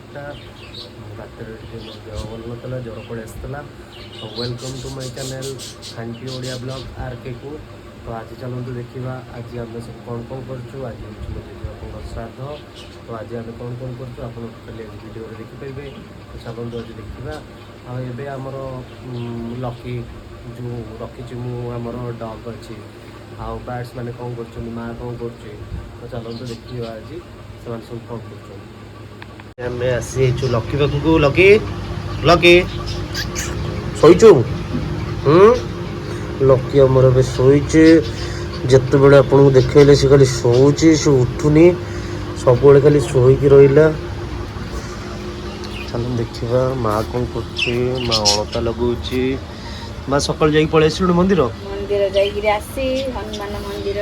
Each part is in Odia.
8ଟା ରାତିରେ ଟିକେ ମୋ ଦେହ ଭଲ ନଥିଲା, ଜ୍ୱର ପଳେଇ ଆସିଥିଲା। ତ ୱେଲକମ୍ ଟୁ ମାଇ ଚ୍ୟାନେଲ୍ ଖାଣ୍ଟି ଓଡ଼ିଆ ବ୍ଲଗ୍ RKକୁ। ତ ଆଜି ଚାଲନ୍ତୁ ଦେଖିବା ଆଜି ଆମେ ସବୁ କ'ଣ କରୁଛୁ। ଆଜି ହେଉଛି ମୋ ଜେଜେବାପାଙ୍କ ଶ୍ରାଦ୍ଧ। ତ ଆଜି ଆମେ କ'ଣ କରୁଛୁ ଆପଣ ଟୋଟାଲି ଆଜି ଭିଡ଼ିଓରେ ଦେଖିପାରିବେ। ତ ଚାଲନ୍ତୁ ଆଜି ଦେଖିବା। ଆଉ ଏବେ ଆମର ଲକି ଯେଉଁ ରଖିଛି ମୁଁ ଆମର ଡଗ୍ ଅଛି, ଆଉ ବାର୍ଡ଼ସ୍ ମାନେ କ'ଣ କରୁଛନ୍ତି, ମାଆ କ'ଣ କରୁଛି। ତ ଚାଲନ୍ତୁ ଦେଖିବା ଆଜି ସେମାନେ ସବୁ କ'ଣ କରୁଛନ୍ତି। ଆମେ ଆସିଯାଇଛୁ ଲକି ପାଖକୁ। ଲକି ଲକି ଶୋଇଛୁ? ଲକି ଆମର ଏବେ ଶୋଇଛି। ଯେତେବେଳେ ଆପଣଙ୍କୁ ଦେଖେଇଲେ ସେ ଖାଲି ଶୋଉଛି, ସେ ଉଠୁନି, ସବୁବେଳେ ଖାଲି ଶୋଇକି ରହିଲା। ଚାଲନ୍ତୁ ଦେଖିବା ମା କ'ଣ କରୁଛି। ମା ଅଳତା ଲଗାଉଛି। ମା ସକାଳୁ ଯାଇକି ପଳେଇ ଆସିଲୁଣି ମନ୍ଦିର ଯାଇକିରି ଆସି ହନୁମାନ ମନ୍ଦିର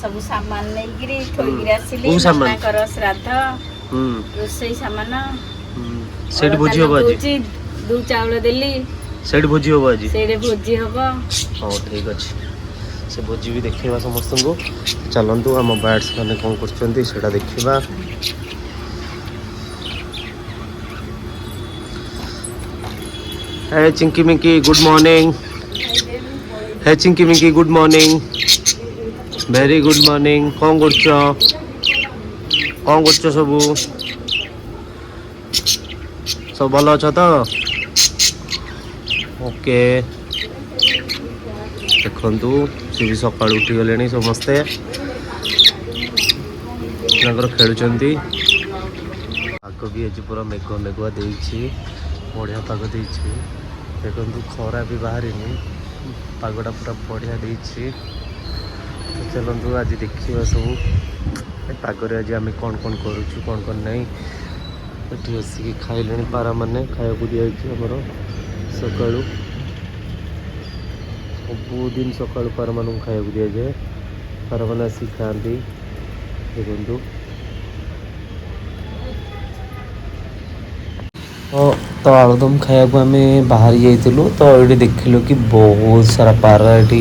ସବୁ ସାମାନ ନେଇକିରି ଥୋଇକିରି ଆସିଲି। କୋଉ ସାମାନ? ମାଙ୍କର ଶ୍ରାଦ୍ଧ ରୋଷେଇ ସାମାନ ସେଇଠି ଭୋଜି ହବ ଆଜି। ଦୁ ଚାଉଳ ଦେଲି, ସେଇଠି ଭୋଜି ହବ ଆଜି। ସେଇଠି ଭୋଜି ହବ। ହଉ ଠିକ୍ ଅଛି, ସେ ଭୋଜି ବି ଦେଖେଇବା ସମସ୍ତଙ୍କୁ। ଚାଲନ୍ତୁ ଆମ ବାର୍ଡ଼ସ୍ ମାନେ କ'ଣ କରୁଛନ୍ତି ସେଇଟା ଦେଖିବା। Hey Chinki Minki good morning. Hey Chinki Minki good morning. Very good morning. କ'ଣ କରୁଛ? କ'ଣ କରୁଛ ସବୁ? ସବୁ ଭଲ ଅଛ ତ? ଓକେ। ଦେଖନ୍ତୁ ସେ ବି ସକାଳୁ ଉଠିଗଲେଣି ସମସ୍ତେ, ତାଙ୍କର ଖେଳୁଛନ୍ତି। ପାଗ ବି ଆଜି ପୁରା ମେଘୁଆ ମେଘୁଆ ଦେଇଛି, ବଢ଼ିଆ ପାଗ ଦେଇଛି। ଦେଖନ୍ତୁ ଖରା ବି ବାହାରିନି, ପାଗଟା ପୁରା ବଢ଼ିଆ ଦେଇଛି। ତ ଚାଲନ୍ତୁ ଆଜି ଦେଖିବା ସବୁ ଏ ପାଗରେ ଆଜି ଆମେ କ'ଣ କ'ଣ କରୁଛୁ, କ'ଣ କ'ଣ ନାହିଁ। ଏଠି ଆସିକି ଖାଇଲେଣି ପାରାମାନେ, ଖାଇବାକୁ ଦିଆଯାଇଛି ଆମର ସକାଳୁ। ସବୁଦିନ ସକାଳୁ ପାରାମାନଙ୍କୁ ଖାଇବାକୁ ଦିଆଯାଏ, ପାରାମାନେ ଆସିକି ଖାଆନ୍ତି। ଦେଖନ୍ତୁ ତ ଆଳୁଦମ ଖାଇବାକୁ ଆମେ ବାହାରି ଯାଇଥିଲୁ। ତ ଏଇଠି ଦେଖିଲୁ କି ବହୁତ ସାରା ପାରା ଏଠି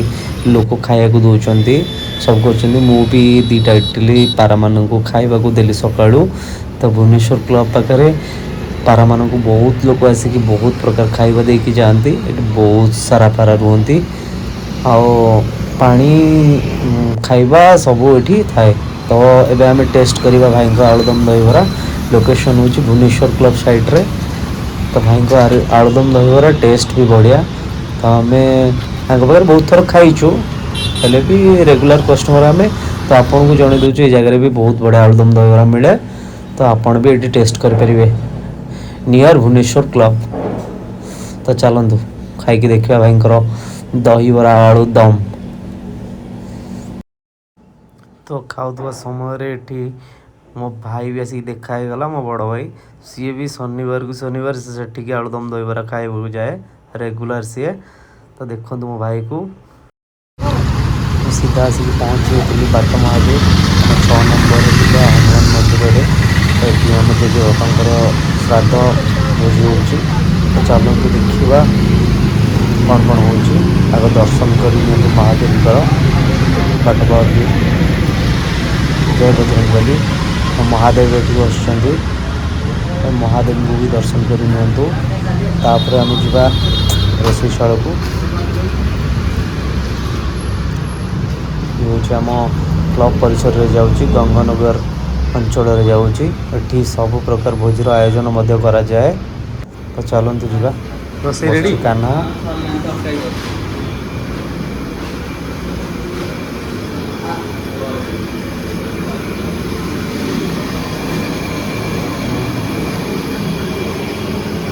ଲୋକ ଖାଇବାକୁ ଦେଉଛନ୍ତି, ସବୁ କରୁଛନ୍ତି। ମୁଁ ବି ଦୁଇଟା ଇଟିଲି ପାରାମାନଙ୍କୁ ଖାଇବାକୁ ଦେଲି ସକାଳୁ। ତ ଭୁବନେଶ୍ୱର କ୍ଲବ୍ ପାଖରେ ପାରାମାନଙ୍କୁ ବହୁତ ଲୋକ ଆସିକି ବହୁତ ପ୍ରକାର ଖାଇବା ଦେଇକି ଯାଆନ୍ତି। ଏଠି ବହୁତ ସାରା ପାରା ରୁହନ୍ତି, ଆଉ ପାଣି ଖାଇବା ସବୁ ଏଠି ଥାଏ। ତ ଏବେ ଆମେ ଟେଷ୍ଟ କରିବା ଭାଇଙ୍କ ଆଳୁଦମ ଦହିବରା। ଲୋକେସନ୍ ହେଉଛି ଭୁବନେଶ୍ୱର କ୍ଲବ୍ ସାଇଡ଼୍ରେ। ତ ଭାଇଙ୍କ ଆଳୁଦମ ଦହିବରା ଟେଷ୍ଟ ବି ବଢ଼ିଆ। ତ ଆମେ ତାଙ୍କ ପାଖରେ ବହୁତ ଥର ଖାଇଛୁ, ହେଲେ ବି ରେଗୁଲାର କଷ୍ଟମର ଆମେ। ତ ଆପଣଙ୍କୁ ଜଣାଇ ଦେଉଛୁ ଏଇ ଜାଗାରେ ବି ବହୁତ ବଢ଼ିଆ ଆଳୁଦମ ଦହିବରା ମିଳେ। ତ ଆପଣ ବି ଏଠି ଟେଷ୍ଟ କରିପାରିବେ, ନିୟର୍ ଭୁବନେଶ୍ୱର କ୍ଲବ୍। ତ ଚାଲନ୍ତୁ ଖାଇକି ଦେଖିବା ଭାଇଙ୍କର ଦହିବରା ଆଳୁଦମ। ତ ଖାଉଥିବା ସମୟରେ ଏଠି ମୋ ଭାଇ ବି ଆସିକି ଦେଖା ହେଇଗଲା, ମୋ ବଡ଼ ଭାଇ। ସିଏ ବି ଶନିବାରକୁ ଶନିବାର ସେଠିକି ଆଳୁଦମ ଦହିବରା ଖାଇବାକୁ ଯାଏ ରେଗୁଲାର ସିଏ। ତ ଦେଖନ୍ତୁ ମୋ ଭାଇକୁ। ମୁଁ ସିଧା ଆସିକି ପହଞ୍ଚି ଯାଇଥିଲି ବାଟ ମହାଦେବ, ଆମ 6 ନମ୍ବରରେ ଥିବା ହନୁମାନ ମନ୍ଦିରରେ। ତ ଏଠି ଆମ ଜେଜେବାପାଙ୍କର ଶ୍ରାଦ୍ଧ ଭୋଜି ହେଉଛି। ତ ଚାଲନ୍ତୁ ଦେଖିବା କ'ଣ କ'ଣ ହେଉଛି। ଆଗ ଦର୍ଶନ କରି ନିଅନ୍ତୁ ମହାଦେବଙ୍କର। ବାଟ ପାଉଛୁ ଜୟ ବଜରଙ୍ଗବଲି। ମହାଦେବ ଏଠିକୁ ଆସିଛନ୍ତି, ମହାଦେବଙ୍କୁ ବି ଦର୍ଶନ କରି ନିଅନ୍ତୁ। ତାପରେ ଆମେ ଯିବା ରୋଷେଇଶାଳକୁ। ଇଏ ହେଉଛି ଆମ କ୍ଲବ୍ ପରିସରରେ ଯାଉଛି, ଗଙ୍ଗନଗର ଅଞ୍ଚଳରେ ଯାଉଛି। ଏଠି ସବୁ ପ୍ରକାର ଭୋଜିର ଆୟୋଜନ ମଧ୍ୟ କରାଯାଏ। ତ ଚାଲନ୍ତୁ ଯିବା। ରୋଷେଇ ରେଡ଼ି? କାହ୍ନା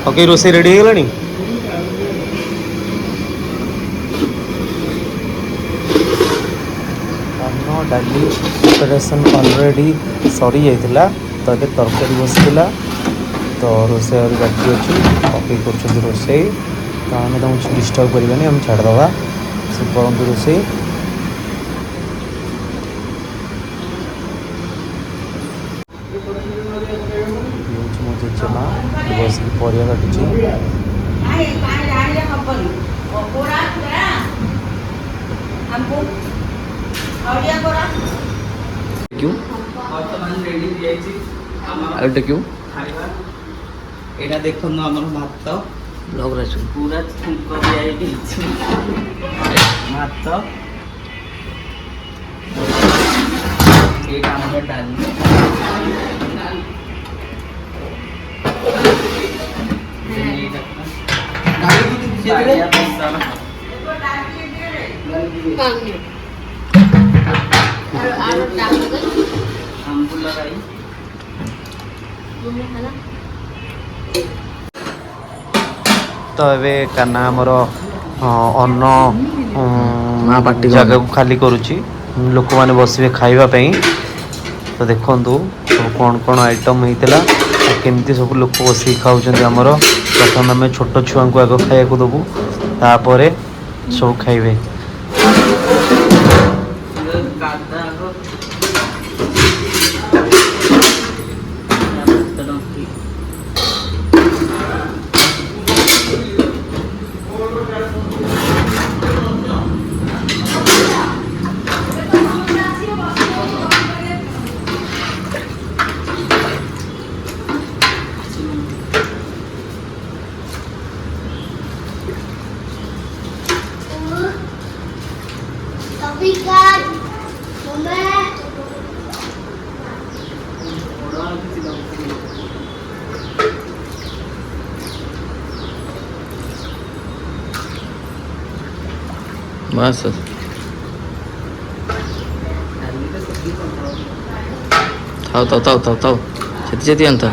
ଓକେ, ରୋଷେଇ ରେଡ଼ି ହେଇଗଲାଣି। ଅନ୍ନ ଡାଲି ପ୍ରିପାରେସନ୍ ଅଲରେଡ଼ି ସରିଯାଇଥିଲା। ତ ଏବେ ତରକାରୀ ବସିଥିଲା। ତ ରୋଷେଇ ଆହୁରି ବାକି ଅଛି, ପକେଇ କରୁଛନ୍ତି ରୋଷେଇ। ତ ଆମେ ତାଙ୍କୁ ଡିଷ୍ଟର୍ବ କରିବାନି, ଆମେ ଛାଡ଼ିଦେବା, ସେ କରନ୍ତୁ ରୋଷେଇ। ହେଉଛି ମୋ ଜେଜେମା ବସିକି ପରିବା କାଟୁଛି। क्यों आलूटा क्यों एटा देखो न हमर भात लग रहा पूरा छुंक दिया है भात एटा हमर डाली तो ए काना आमर अन्न जगह को खाली करुच्ची लोक मैंने बसवे खावाई। तो देखु सब कौन कौन आइटम होता केमती सब लोक बस खाऊर। प्रथम आम छोट छुआ को आग खाया दबू तापर सब खाइबे। बस थाव छेती अंत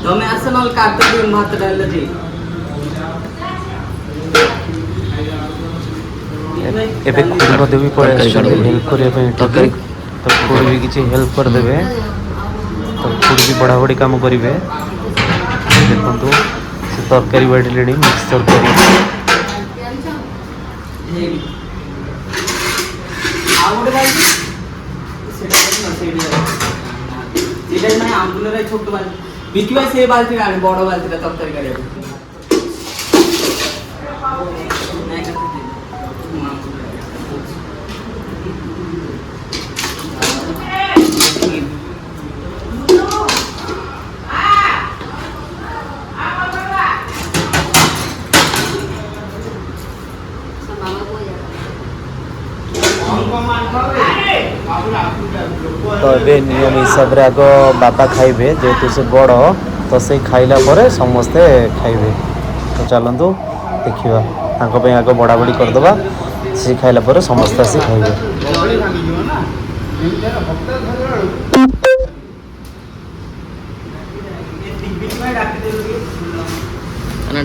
तमे आस न काट दे भात डाल दे एबे खुद देवी पड़े हेल्प करने तो खुद भी किसी हेल्प करदे तो खुद भी बड़ा बड़ी काम करेंगे। देखो से तरकारी बाढ़ मिक्स तरकारी छोट बाल्टी बिकवा से बाल्टी बड़ बाल्टी तरकारी तो ये नियम हिसाब रे आग बाबा खाइबे जेहेतु से बड़ तो से खाइला परे समस्ते खाइबे। तो चलतु देखा आग बड़ा बड़ी करदे सी खाइला परे समस्ते आसी खाइबे।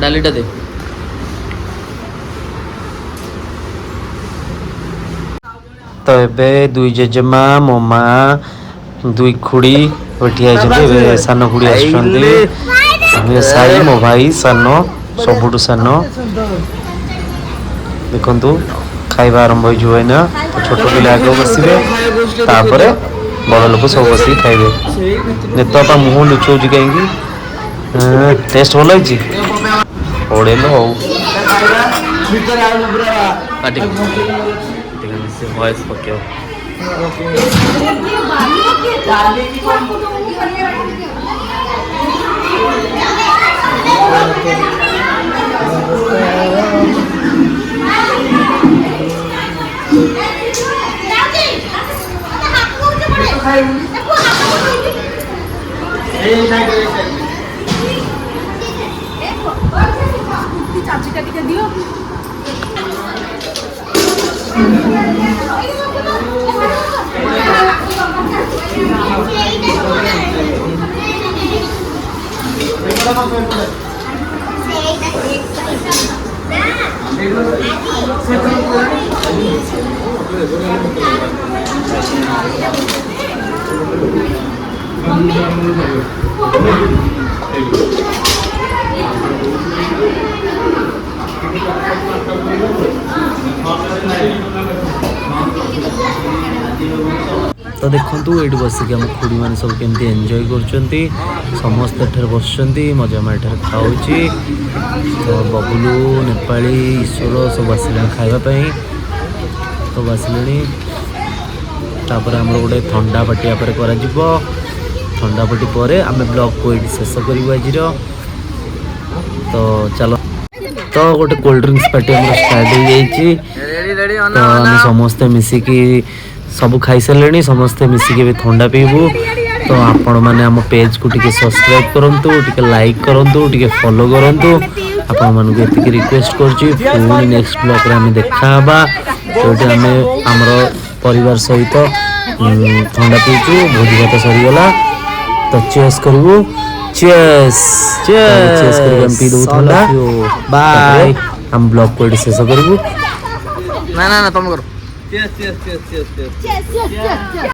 डालीटा दे तो एबे दुई जेजेमा मो माँ दुई खुड़ी ठिया सान खुड़ी आसुँच साई मो भाई सान सबुठ सान देखु खाइबा आरंभ हो ना। तो छोट पिला आगे बसवे तापर बड़ लोक सब बस खाइबे। नेत बापा मुँह लुचौच कहीं टेस्ट भल ओडेल हो वॉइस पक्के चाची का टिके दियो तो देखु ये बसिक आम खुड़ी मैंने सब केमती एंजॉय कर समस्त बस मजामा खाऊ। तो बबुलू नेपाली ईश्वर सब आसिले खावाई। तो आसिले आमर गोटे थंडा पाटिया पर करा ठंडा पटी पर आम ब्लॉग को ये शेष करूँ आज तो चलो तो गोटे कोल्ड ड्रिंक्स पार्टी आम स्टार्ट हो जाइए तो आम समस्ते मिसिकी सब खाई सारे समस्ते मिसिकी भी ठंडा पीबू तो आपण मैंने आम पेज को टिके सब्सक्राइब करंतु टिके लाइक करंतु टिके फॉलो करंतु आपण मानक एतिकी रिक्वेस्ट करछि पुणी नेक्स्ट ब्लॉग रे हम देखा हबा जोटी आम हमर परिवार सहित ठंडा पीचु भोजी भात सरी गला तो चेस करबू चेस चेस करके हम पी दू ठंडा बाय हम ब्लॉग को शेष करबू ना ना ना तुम करो Cheers, cheers, cheers, cheers, cheers. Yes, yes, yes, yes.